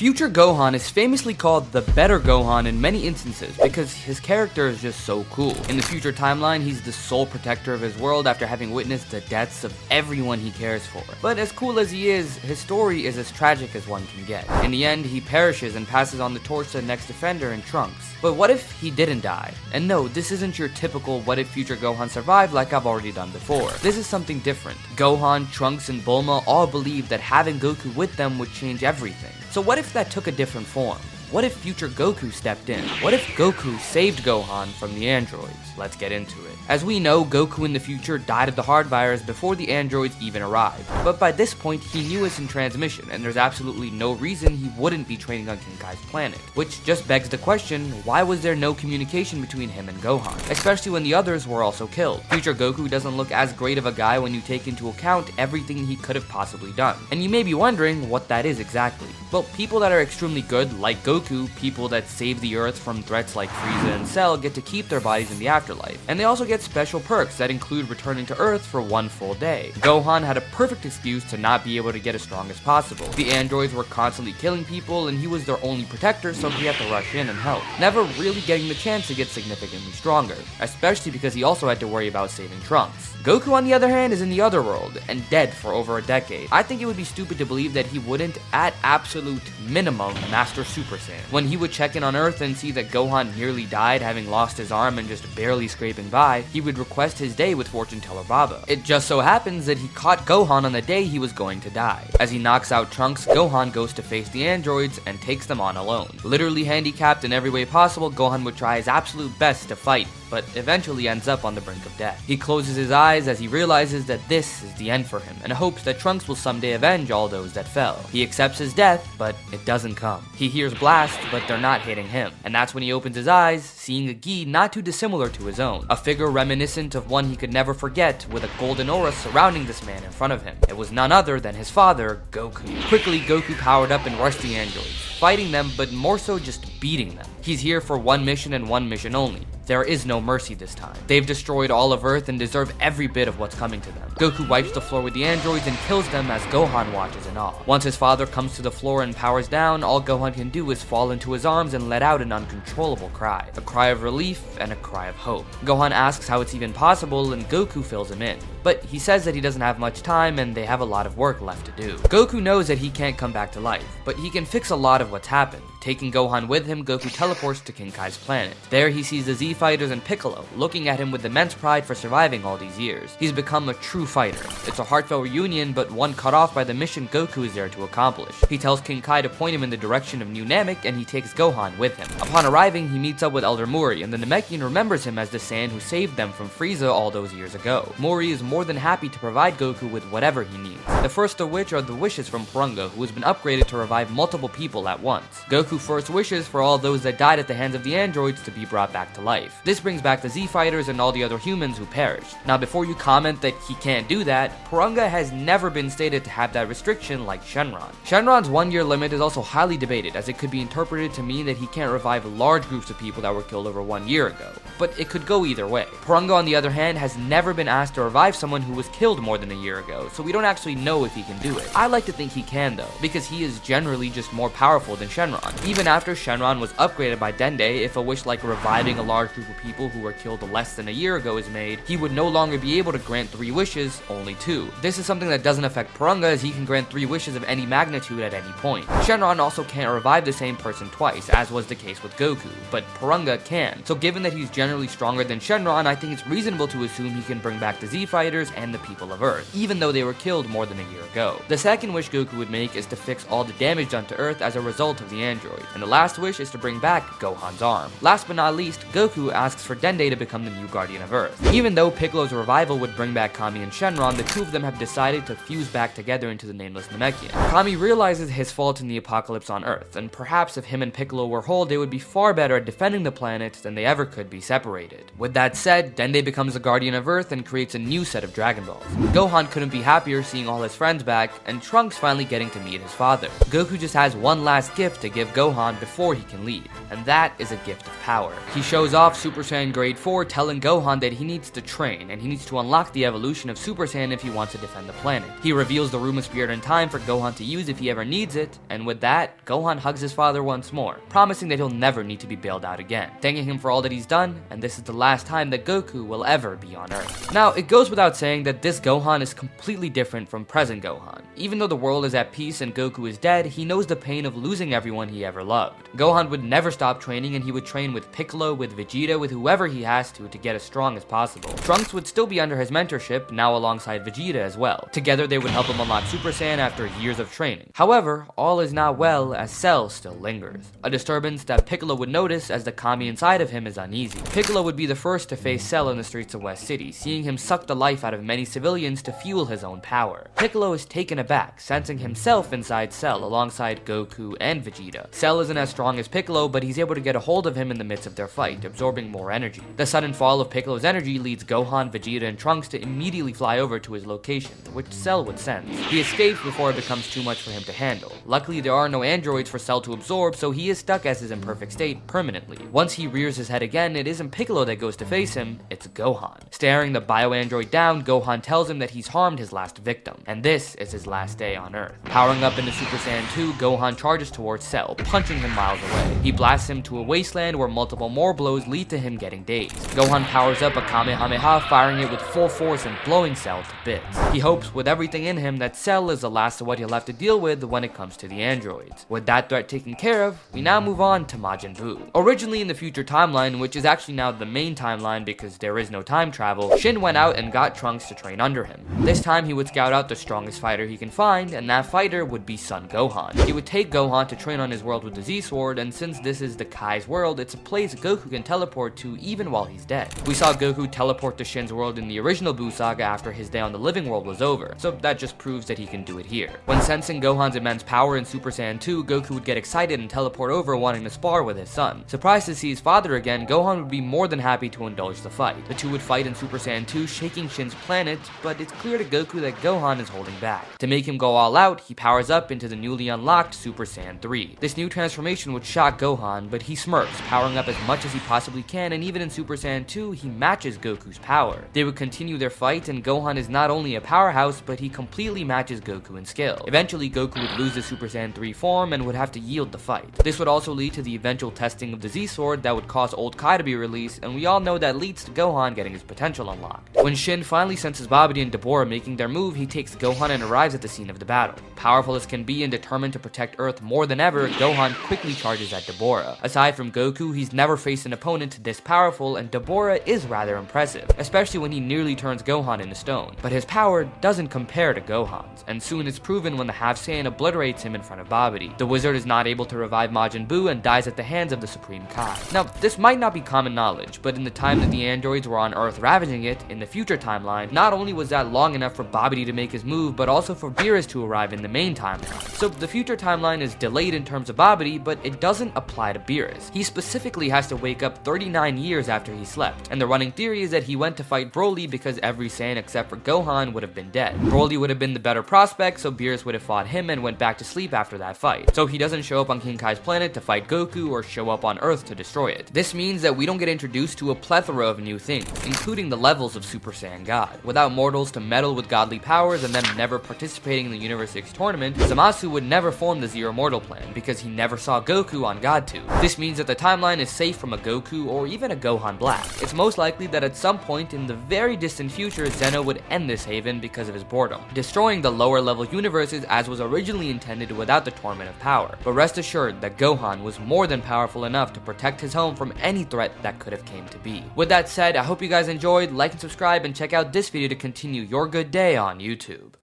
Future Gohan is famously called the better Gohan in many instances because his character is just so cool. In the future timeline, he's the sole protector of his world after having witnessed the deaths of everyone he cares for. But as cool as he is, his story is as tragic as one can get. In the end, he perishes and passes on the torch to the next defender in Trunks. But what if he didn't die? And no, this isn't your typical what if Future Gohan survived like I've already done before. This is something different. Gohan, Trunks, and Bulma all believed that having Goku with them would change everything. So what if that took a different form? What if Future Goku stepped in? What if Goku saved Gohan from the androids? Let's get into it. As we know, Goku in the future died of the heart virus before the androids even arrived. But by this point, he knew us in transmission, and there's absolutely no reason he wouldn't be training on King Kai's planet. Which just begs the question, why was there no communication between him and Gohan? Especially when the others were also killed. Future Goku doesn't look as great of a guy when you take into account everything he could have possibly done. And you may be wondering what that is exactly. Well, people that are extremely good, like Goku, people that save the Earth from threats like Frieza and Cell, get to keep their bodies in the afterlife. And they also get special perks that include returning to Earth for one full day. Gohan had a perfect excuse to not be able to get as strong as possible. The androids were constantly killing people and he was their only protector, so he had to rush in and help, never really getting the chance to get significantly stronger, especially because he also had to worry about saving Trunks. Goku, on the other hand, is in the other world and dead for over a decade. I think it would be stupid to believe that he wouldn't, at absolute minimum, master Super Saiyan. When he would check in on Earth and see that Gohan nearly died, having lost his arm and just barely scraping by, he would request his day with fortune teller Baba. It just so happens that he caught Gohan on the day he was going to die. As he knocks out Trunks, Gohan goes to face the androids and takes them on alone. Literally handicapped in every way possible, Gohan would try his absolute best to fight, but eventually ends up on the brink of death. He closes his eyes as he realizes that this is the end for him, and hopes that Trunks will someday avenge all those that fell. He accepts his death, but it doesn't come. He hears blasts, but they're not hitting him. And that's when he opens his eyes, seeing a gi not too dissimilar to his own. A figure reminiscent of one he could never forget, with a golden aura surrounding this man in front of him. It was none other than his father, Goku. Quickly, Goku powered up and rushed the androids, fighting them, but more so just beating them. He's here for one mission and one mission only. There is no mercy this time. They've destroyed all of Earth and deserve every bit of what's coming to them. Goku wipes the floor with the androids and kills them as Gohan watches in awe. Once his father comes to the floor and powers down, all Gohan can do is fall into his arms and let out an uncontrollable cry. A cry of relief and a cry of hope. Gohan asks how it's even possible and Goku fills him in. But he says that he doesn't have much time and they have a lot of work left to do. Goku knows that he can't come back to life, but he can fix a lot of what's happened. Taking Gohan with him, Goku teleports to King Kai's planet. There he sees the Z Fighters and Piccolo, looking at him with immense pride for surviving all these years. He's become a true fighter. It's a heartfelt reunion, but one cut off by the mission Goku is there to accomplish. He tells King Kai to point him in the direction of New Namek, and he takes Gohan with him. Upon arriving, he meets up with Elder Muri, and the Namekian remembers him as the Saiyan who saved them from Frieza all those years ago. Muri is more than happy to provide Goku with whatever he needs. The first of which are the wishes from Porunga, who has been upgraded to revive multiple people at once. Goku first wishes for all those that died at the hands of the androids to be brought back to life. This brings back the Z Fighters and all the other humans who perished. Now before you comment that he can't do that, Porunga has never been stated to have that restriction like Shenron. Shenron's 1-year limit is also highly debated, as it could be interpreted to mean that he can't revive large groups of people that were killed over 1 year ago. But it could go either way. Porunga, on the other hand, has never been asked to revive someone who was killed more than a year ago, so we don't actually know if he can do it. I like to think he can though, because he is generally just more powerful than Shenron. Even after Shenron was upgraded by Dende, if a wish like reviving a large group of people who were killed less than a year ago is made, he would no longer be able to grant 3 wishes, only 2. This is something that doesn't affect Porunga, as he can grant 3 wishes of any magnitude at any point. Shenron also can't revive the same person twice, as was the case with Goku, but Porunga can. So given that he's generally stronger than Shenron, I think it's reasonable to assume he can bring back the Z Fighters and the people of Earth, even though they were killed more than a year ago. The second wish Goku would make is to fix all the damage done to Earth as a result of the android, and the last wish is to bring back Gohan's arm. Last but not least, Goku asks for Dende to become the new Guardian of Earth. Even though Piccolo's revival would bring back Kami and Shenron, the two of them have decided to fuse back together into the nameless Namekian. Kami realizes his fault in the apocalypse on Earth, and perhaps if him and Piccolo were whole, they would be far better at defending the planet than they ever could be separated. With that said, Dende becomes the Guardian of Earth and creates a new set of Dragon Balls. Gohan couldn't be happier seeing all his friends back, and Trunks finally getting to meet his father. Goku just has one last gift to give Gohan before he can leave, and that is a gift of power. He shows off off Super Saiyan Grade 4, telling Gohan that he needs to train, and he needs to unlock the evolution of Super Saiyan if he wants to defend the planet. He reveals the Room of Spirit and Time for Gohan to use if he ever needs it, and with that, Gohan hugs his father once more, promising that he'll never need to be bailed out again, thanking him for all that he's done, and this is the last time that Goku will ever be on Earth. Now, it goes without saying that this Gohan is completely different from present Gohan. Even though the world is at peace and Goku is dead, he knows the pain of losing everyone he ever loved. Gohan would never stop training, and he would train with Piccolo, with Vegeta, with whoever he has to get as strong as possible. Trunks would still be under his mentorship, now alongside Vegeta as well. Together they would help him unlock Super Saiyan after years of training. However, all is not well as Cell still lingers. A disturbance that Piccolo would notice as the Kami inside of him is uneasy. Piccolo would be the first to face Cell in the streets of West City, seeing him suck the life out of many civilians to fuel his own power. Piccolo is taken aback, sensing himself inside Cell alongside Goku and Vegeta. Cell isn't as strong as Piccolo, but he's able to get a hold of him in the midst of their fight, absorbing more energy. The sudden fall of Piccolo's energy leads Gohan, Vegeta, and Trunks to immediately fly over to his location, which Cell would sense. He escapes before it becomes too much for him to handle. Luckily, there are no androids for Cell to absorb, so he is stuck as his imperfect state permanently. Once he rears his head again, it isn't Piccolo that goes to face him, it's Gohan. Staring the bio-android down, Gohan tells him that he's harmed his last victim, and this is his last day on Earth. Powering up into Super Saiyan 2, Gohan charges towards Cell, punching him miles away. He blasts him to a wasteland where multiple more blows lead to him getting dazed. Gohan powers up a Kamehameha, firing it with full force and blowing Cell to bits. He hopes with everything in him that Cell is the last of what he'll have to deal with when it comes to the androids. With that threat taken care of, we now move on to Majin Buu. Originally in the future timeline, which is actually now the main timeline because there is no time travel, Shin went out and got Trunks to train under him. This time he would scout out the strongest fighter he can find, and that fighter would be Son Gohan. He would take Gohan to train on his world with the Z-Sword, and since this is the Kai's world, it's a place Goku can teleport to even while he's dead. We saw Goku teleport to Shin's world in the original Buu saga after his day on the living world was over, so that just proves that he can do it here. When sensing Gohan's immense power in Super Saiyan 2, Goku would get excited and teleport over wanting to spar with his son. Surprised to see his father again, Gohan would be more than happy to indulge the fight. The two would fight in Super Saiyan 2, shaking Shin's planet, but it's clear to Goku that Gohan is holding back. To make him go all out, he powers up into the newly unlocked Super Saiyan 3. This new transformation would shock Gohan, but he smirks, powering up as much as he possibly can, and even in Super Saiyan 2, he matches Goku's power. They would continue their fight, and Gohan is not only a powerhouse, but he completely matches Goku in skill. Eventually, Goku would lose the Super Saiyan 3 form and would have to yield the fight. This would also lead to the eventual testing of the Z-Sword that would cause Old Kai to be released, and we all know that leads to Gohan getting his potential unlocked. When Shin finally senses Babidi and Deborah making their move, he takes Gohan and arrives at the scene of the battle. Powerful as can be and determined to protect Earth more than ever, Gohan quickly charges at Deborah. Aside from Goku, he's never faced an opponent this powerful, and Deborah is rather impressive, especially when he nearly turns Gohan into stone. But his power doesn't compare to Gohan's, and soon it's proven when the Half Saiyan obliterates him in front of Babidi. The wizard is not able to revive Majin Buu and dies at the hands of the Supreme Kai. Now, this might not be common knowledge, but in the time that the androids were on Earth ravaging it, in the future timeline, not only was that long enough for Babidi to make his move, but also for Beerus to arrive in the main timeline. So the future timeline is delayed in terms of Babidi, but it doesn't apply to Beerus. He specifically has to wake up 39 years after he slept, and the running theory is that he went to fight Broly because every Saiyan except for Gohan would have been dead. Broly would have been the better prospect, so Beerus would have fought him and went back to sleep after that fight. So he doesn't show up on King Kai's planet to fight Goku or show up on Earth to destroy it. This means that we don't get introduced to a plethora of new things, including the levels of Super Saiyan God. Without mortals to meddle with godly powers and them never participating in the Universe 6 tournament, Zamasu would never form the Zero Mortal plan because he never saw Goku on God 2. This means that the timeline is safe from a Goku or even a Gohan Black. It's most likely that at some point in the very distant future, Zeno would end this haven because of his boredom, destroying the lower level universes as was originally intended without the Torment of Power. But rest assured that Gohan was more than powerful enough to protect his home from any threat that could have came to be. With that said, I hope you guys enjoyed, like and subscribe, and check out this video to continue your good day on YouTube.